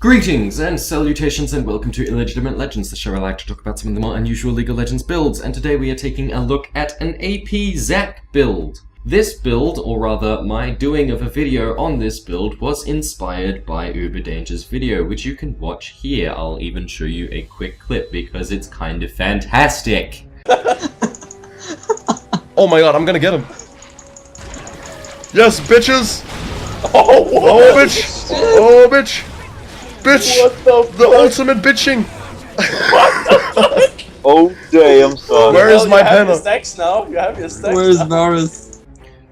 Greetings and salutations and welcome to Illegitimate Legends, the show I like to talk about some of the more unusual League of Legends builds, and today we are taking a look at an AP Zac build. This build, or rather my doing of a video on this build, was inspired by Uberdanger's video, which you can watch here. I'll even show you a quick clip because it's kind of fantastic. Oh my god, I'm gonna get him. Yes, bitches! Oh, oh bitch! Oh, bitch! Bitch! What the ultimate bitching! Oh damn, son. Where is my You have penna? your stacks now. You have your stacks Where's now. Varus?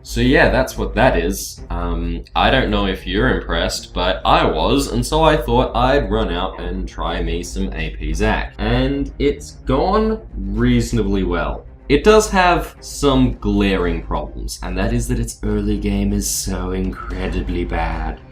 So yeah, that's what that is. I don't know if you're impressed, but I was, and so I thought I'd run out and try me some AP Zac. And it's gone reasonably well. It does have some glaring problems, and that is that its early game is so incredibly bad.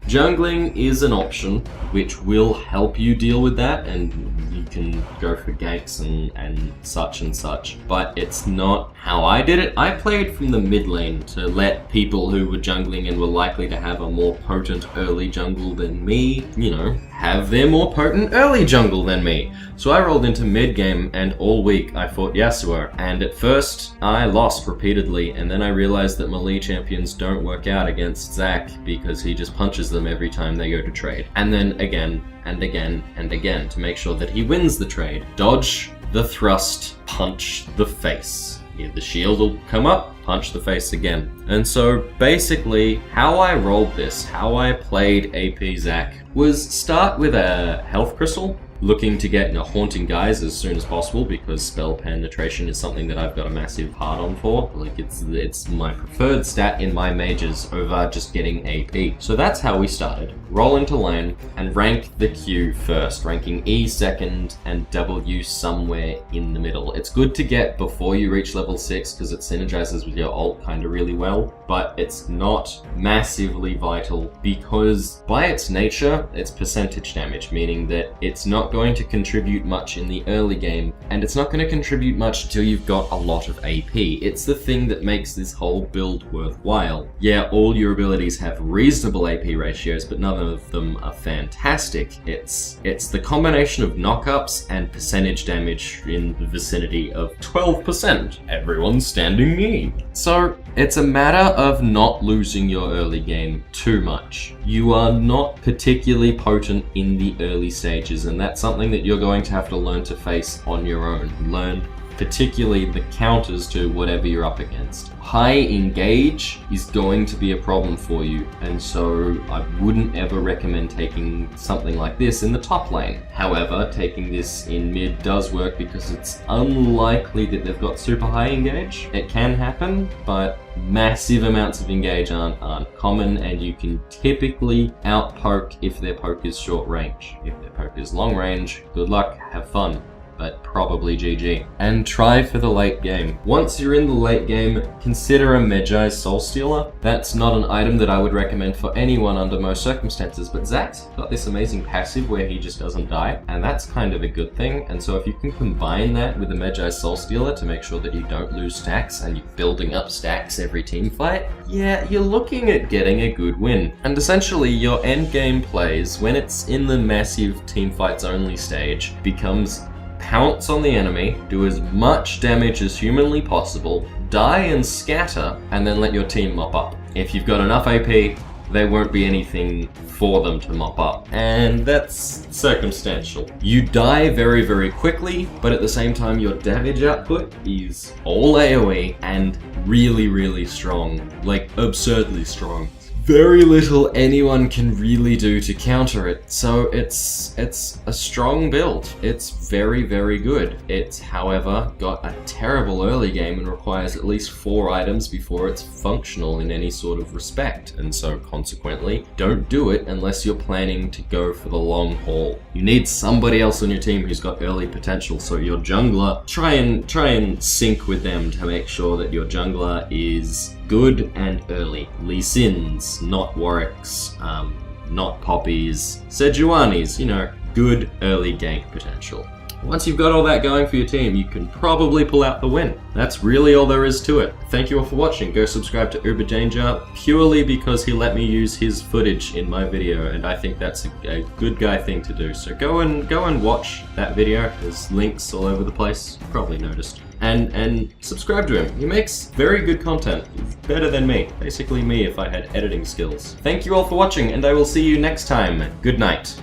Jungling is an option which will help you deal with that, and you can go for ganks and such, but it's not how I did it. I played from the mid lane to let people who were jungling and were likely to have a more potent early jungle than me, you know, have their more potent early jungle than me. So I rolled into mid game, and all week I fought Yasuo, and at first I lost repeatedly, and then I realized that melee champions don't work out against Zac because he just punches them every time they go to trade. And then again, and again, and again to make sure that he wins the trade. Dodge the thrust, punch the face. The shield will come up, punch the face again. And so basically, how I rolled this, how I played AP Zac, was start with a health crystal, looking to get haunting guys as soon as possible because spell penetration is something that I've got a massive hard on for. Like it's my preferred stat in my mages over just getting AP. So that's how we started. Roll into lane and rank the Q first, ranking E second and W somewhere in the middle. It's good to get before you reach level 6 because it synergizes with your ult kind of really well, but it's not massively vital because by its nature, it's percentage damage, meaning that it's not going to contribute much in the early game, and it's not going to contribute much until you've got a lot of AP. It's the thing that makes this whole build worthwhile. Yeah, all your abilities have reasonable AP ratios, but none of them are fantastic. It's the combination of knockups and percentage damage in the vicinity of 12%. Everyone's standing me. So it's a matter of not losing your early game too much. You are not particularly potent in the early stages, and that's something that you're going to have to learn to face on your own. Learn particularly the counters to whatever you're up against. High engage is going to be a problem for you, and so I wouldn't ever recommend taking something like this in the top lane. However, taking this in mid does work because it's unlikely that they've got super high engage. It can happen, but massive amounts of engage aren't common, and you can typically out-poke if their poke is short range. If their poke is long range, good luck, have fun, but probably GG. And try for the late game. Once you're in the late game, consider a Medjai's Soul Stealer. That's not an item that I would recommend for anyone under most circumstances, but Zac's got this amazing passive where he just doesn't die, and that's kind of a good thing. And so if you can combine that with a Medjai's Soul Stealer to make sure that you don't lose stacks and you're building up stacks every team fight, yeah, you're looking at getting a good win. And essentially your end game plays, when it's in the massive team fights only stage, becomes pounce on the enemy, do as much damage as humanly possible, die and scatter, and then let your team mop up. If you've got enough AP, there won't be anything for them to mop up. And that's circumstantial. You die very, very quickly, but at the same time your damage output is all AoE and really, really strong. Like, absurdly strong. Very little anyone can really do to counter it, so it's a strong build. It's very, very good. It's, however, got a terrible early game and requires at least 4 items before it's functional in any sort of respect, and so consequently, don't do it unless you're planning to go for the long haul. You need somebody else on your team who's got early potential, so your jungler, try and sync with them to make sure that your jungler is good and early. Lee Sins, not Warwicks, not Poppies, Sejuani's, you know, good early gank potential. Once you've got all that going for your team, you can probably pull out the win. That's really all there is to it. Thank you all for watching. Go subscribe to Uber Danger purely because he let me use his footage in my video, and I think that's a good guy thing to do. So go and watch that video. There's links all over the place. You probably noticed. And subscribe to him. He makes very good content. He's better than me. Basically me if I had editing skills. Thank you all for watching, and I will see you next time. Good night.